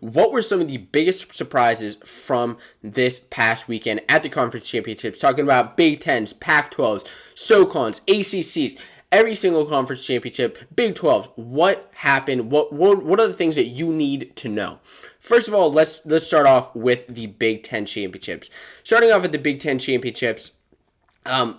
What were some of the biggest surprises from this past weekend at the conference championships? Talking about Big Tens, Pac-12s, SoCons, ACCs, every single conference championship, Big 12s. What happened? What are the things that you need to know? First of all, let's start off with the Big Ten championships. Starting off at the Big Ten championships, I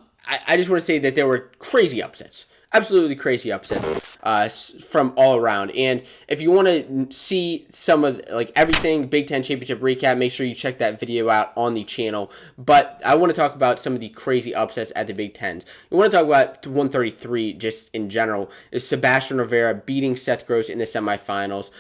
just want to say that there were crazy upsets. Absolutely crazy upsets from all around. And if you want to see some of everything Big Ten Championship recap, make sure you check that video out on the channel. But I want to talk about some of the crazy upsets at the Big Tens. We want to talk about 133 just in general. Is Sebastian Rivera beating Seth Gross in the semifinals.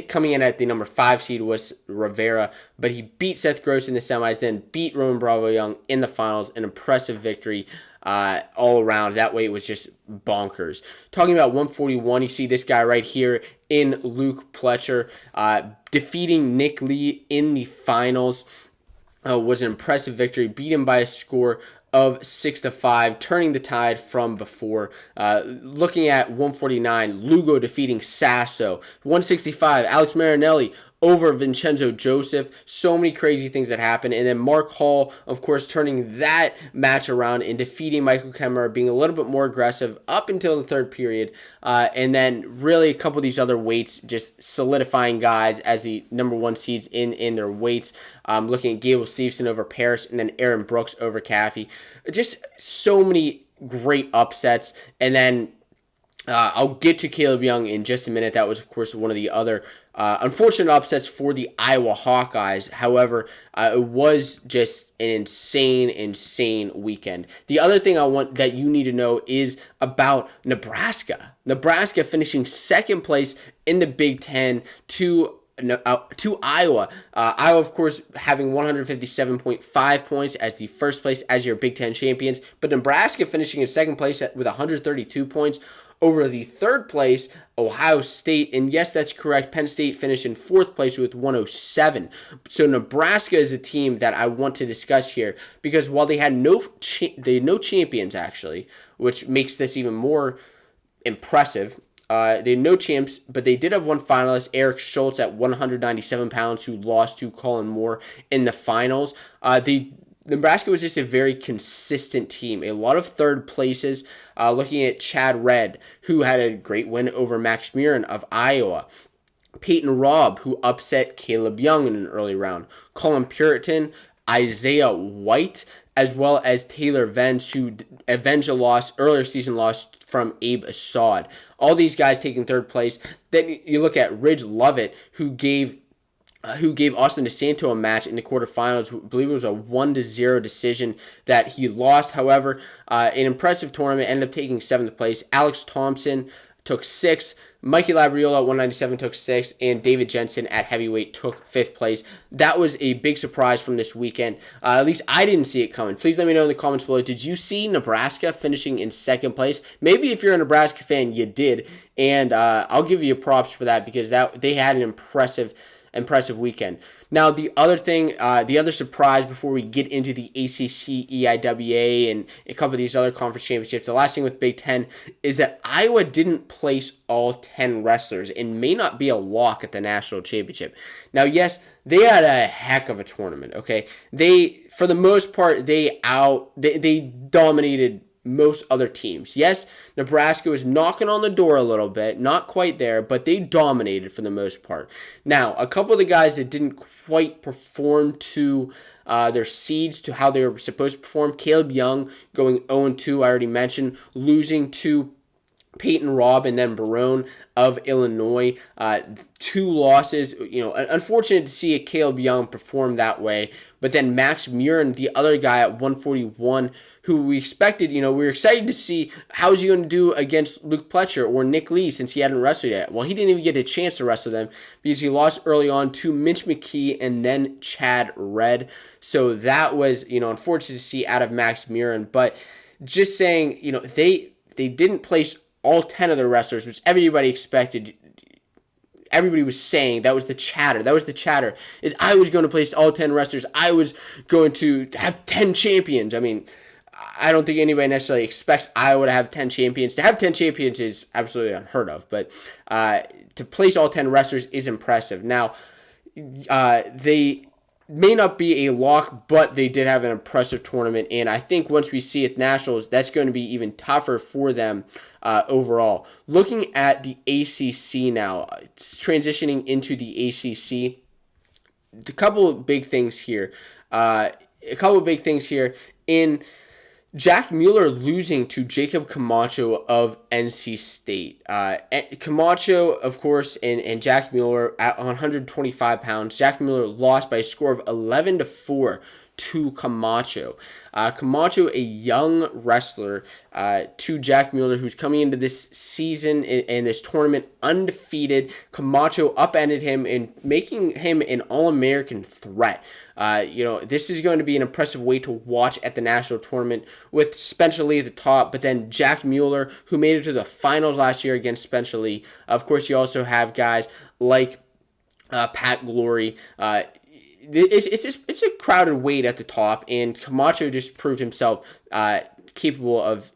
Coming in at the number 5 seed was Rivera, but he beat Seth Gross in the semis, then beat Roman Bravo Young in the finals. An impressive victory all around. That way it was just bonkers. Talking about 141, you see this guy right here in Luke Pletcher defeating Nick Lee in the finals. Was an impressive victory. Beat him by a score of 6-5, turning the tide from before. Looking at 149, Lugo defeating Sasso. 165, Alex Marinelli over Vincenzo Joseph. So many crazy things that happened. And then Mark Hall, of course, turning that match around and defeating Michael Kemmerer, being a little bit more aggressive up until the third period. And then really a couple of these other weights just solidifying guys as the number 1 seeds in their weights. Looking at Gable Steveson over Paris and then Aaron Brooks over Caffey. Just so many great upsets. And then I'll get to Caleb Young in just a minute. That was, of course, one of the other unfortunate upsets for the Iowa Hawkeyes. However, it was just an insane weekend. The other thing I want that you need to know is about Nebraska. Nebraska finishing second place in the Big Ten to Iowa. Iowa, of course, having 157.5 points as the first place as your Big Ten champions, but Nebraska finishing in second place with 132 points over the third place, Ohio State. And yes, that's correct. Penn State finished in fourth place with 107. So Nebraska is a team that I want to discuss here because while they had no champions, actually, which makes this even more impressive. They had no champs, but they did have one finalist, Eric Schultz, at 197 pounds, who lost to Colin Moore in the finals. Nebraska was just a very consistent team. A lot of third places. Looking at Chad Redd, who had a great win over Max Murin of Iowa. Peyton Robb, who upset Caleb Young in an early round. Colin Puritan, Isaiah White, as well as Taylor Vance, who avenged a earlier season loss from Abe Assad. All these guys taking third place. Then you look at Ridge Lovett, who gave Austin DeSanto a match in the quarterfinals. I believe it was a 1-0 decision that he lost. However, an impressive tournament, ended up taking 7th place. Alex Thompson took 6th. Mikey Labriola at 197 took 6th, and David Jensen at heavyweight took 5th place. That was a big surprise from this weekend. At least I didn't see it coming. Please let me know in the comments below. Did you see Nebraska finishing in 2nd place? Maybe if you're a Nebraska fan, you did, and I'll give you props for that because they had an impressive weekend. Now, the other thing, the other surprise before we get into the ACC, EIWA, and a couple of these other conference championships, the last thing with Big Ten is that Iowa didn't place all 10 wrestlers and may not be a lock at the national championship. Now, yes, they had a heck of a tournament, okay? For the most part, they dominated most other teams. Yes, Nebraska was knocking on the door a little bit, not quite there, but they dominated for the most part. Now, a couple of the guys that didn't quite perform to their seeds, to how they were supposed to perform, Caleb Young going 0-2, I already mentioned, losing to Peyton Robb and then Barone of Illinois. 2 losses. Unfortunate to see a Caleb Young perform that way. But then Max Murin, the other guy at 141, who we expected, we were excited to see how is he going to do against Luke Pletcher or Nick Lee since he hadn't wrestled yet. Well, he didn't even get a chance to wrestle them because he lost early on to Mitch McKee and then Chad Redd. So that was, unfortunate to see out of Max Murin. But just saying, they didn't place all 10 of the wrestlers, which everybody expected. Everybody was saying that was the chatter. Is I was going to place all 10 wrestlers. I was going to have 10 champions. I mean, I don't think anybody necessarily expects Iowa to have 10 champions. To have 10 champions is absolutely unheard of, but to place all 10 wrestlers is impressive. Now, they may not be a lock, but they did have an impressive tournament, and I think once we see it Nationals, that's going to be even tougher for them overall. Looking at the ACC now, transitioning into the ACC, a couple of big things here. In Jack Mueller losing to Jacob Camacho of NC State. Camacho, of course, and Jack Mueller at 125 pounds. Jack Mueller lost by a score of 11-4 to Camacho. Camacho, a young wrestler, to Jack Mueller, who's coming into this season and this tournament undefeated. Camacho upended him and making him an All-American threat. This is going to be an impressive way to watch at the national tournament with Spencer Lee at the top, but then Jack Mueller, who made it to the finals last year against Spencer Lee. Of course, you also have guys like Pat Glory. It's a crowded weight at the top, and Camacho just proved himself capable of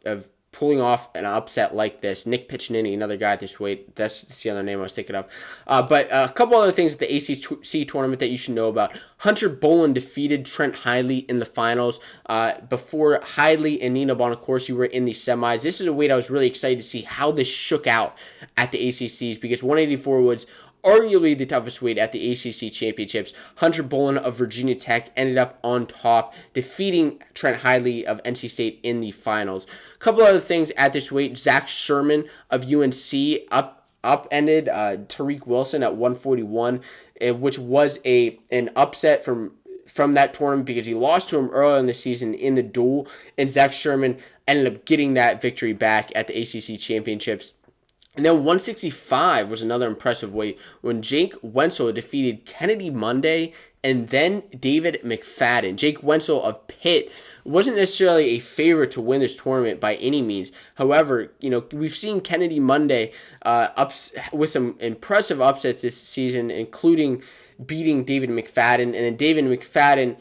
pulling off an upset like this. Nick Piccinini, another guy at this weight. That's the other name I was thinking of. But a couple other things at the ACC tournament that you should know about. Hunter Boland defeated Trent Hidley in the finals before Hidley and Nina Bonacorsi were in the semis. This is a weight I was really excited to see how this shook out at the ACCs, because 184 was arguably the toughest weight at the ACC championships. Hunter Boland of Virginia Tech ended up on top, defeating Trent Hidley of NC State in the finals. A couple other things at this weight. Zach Sherman of UNC upended Tariq Wilson at 141, which was an upset from that tournament because he lost to him earlier in the season in the duel, and Zach Sherman ended up getting that victory back at the ACC championships. And then 165 was another impressive weight when Jake Wenzel defeated Kennedy Monday and then David McFadden. Jake Wenzel of Pitt wasn't necessarily a favorite to win this tournament by any means. However, we've seen Kennedy Monday with some impressive upsets this season, including beating David McFadden. And then David McFadden,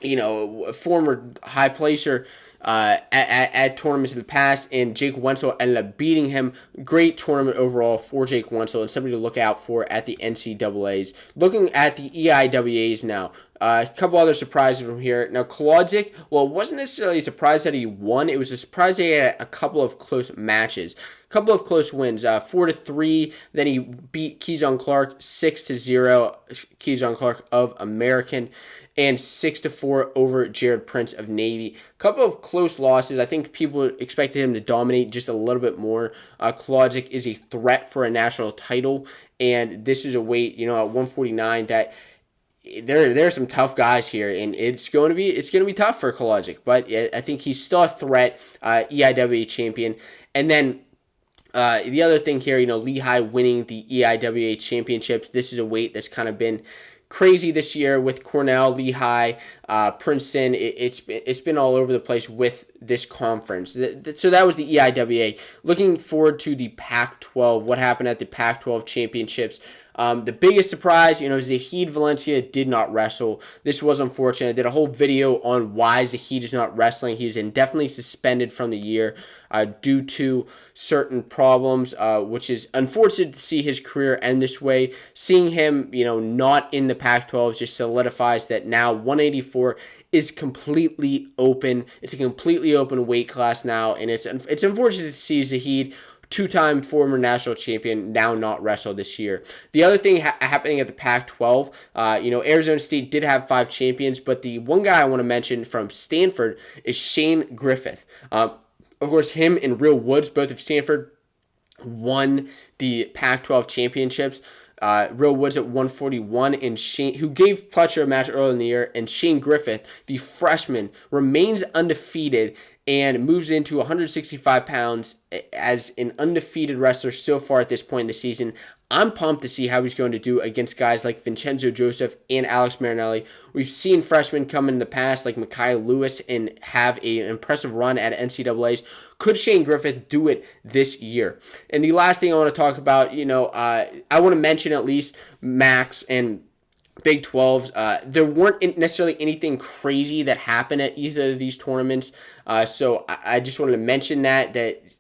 a former high placer, at tournaments in the past, and Jake Wenzel ended up beating him. Great tournament overall for Jake Wenzel, and somebody to look out for at the NCAAs. Looking at the EIWAs now, a couple other surprises from here. Now, Kolodzik, well, it wasn't necessarily a surprise that he won. It was a surprise that he had a couple of close matches. Couple of close wins, 4-3. Then he beat Keyshawn Clark 6-0. Keyshawn Clark of American, and 6-4 over Jared Prince of Navy. Couple of close losses. I think people expected him to dominate just a little bit more. Kolodzik is a threat for a national title, and this is a weight, at 149 that there are some tough guys here, and it's going to be tough for Kolodzik. But I think he's still a threat, EIWA champion, and then. The other thing here, Lehigh winning the EIWA championships. This is a weight that's kind of been crazy this year with Cornell, Lehigh, Princeton. It's been all over the place with this conference. So that was the EIWA. Looking forward to the Pac-12. What happened at the Pac-12 championships? The biggest surprise, Zahid Valencia did not wrestle. This was unfortunate. I did a whole video on why Zahid is not wrestling. He's indefinitely suspended from the year due to certain problems, which is unfortunate to see his career end this way. Seeing him, not in the Pac-12 just solidifies that now 184 is completely open. It's a completely open weight class now, and it's unfortunate to see Zahid, two-time former national champion, now not wrestle this year. The other thing happening at the Pac-12, Arizona State did have 5 champions, but the one guy I want to mention from Stanford is Shane Griffith. Of course, him and Real Woods, both of Stanford, won the Pac-12 championships. Real Woods at 141, and Shane, who gave Pletcher a match earlier in the year, and Shane Griffith, the freshman, remains undefeated and moves into 165 pounds as an undefeated wrestler so far at this point in the season. I'm pumped to see how he's going to do against guys like Vincenzo Joseph and Alex Marinelli. We've seen freshmen come in the past like Micaiah Lewis and have an impressive run at NCAAs. Could Shane Griffith do it this year? And the last thing I want to talk about, I want to mention at least Max and Big 12s. There weren't necessarily anything crazy that happened at either of these tournaments. So I just wanted to mention that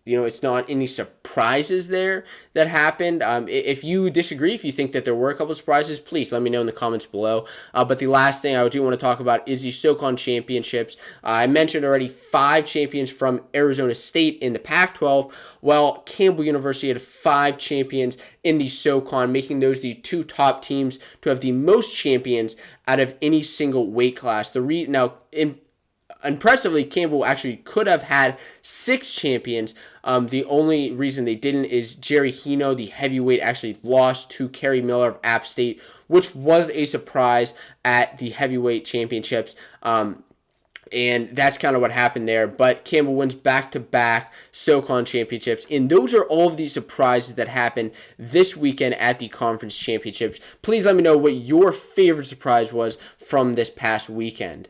it's not any surprises there that happened. If you disagree, if you think that there were a couple of surprises, please let me know in the comments below. But the last thing I do want to talk about is the SoCon championships. I mentioned already 5 champions from Arizona State in the Pac-12. Well, Campbell University had 5 champions in the SoCon, making those the 2 top teams to have the most champions out of any single weight class. Impressively, Campbell actually could have had 6 champions. The only reason they didn't is Jerry Hino, the heavyweight, actually lost to Kerry Miller of App State, which was a surprise at the heavyweight championships. And that's kind of what happened there. But Campbell wins back-to-back SoCon championships. And those are all of the surprises that happened this weekend at the conference championships. Please let me know what your favorite surprise was from this past weekend.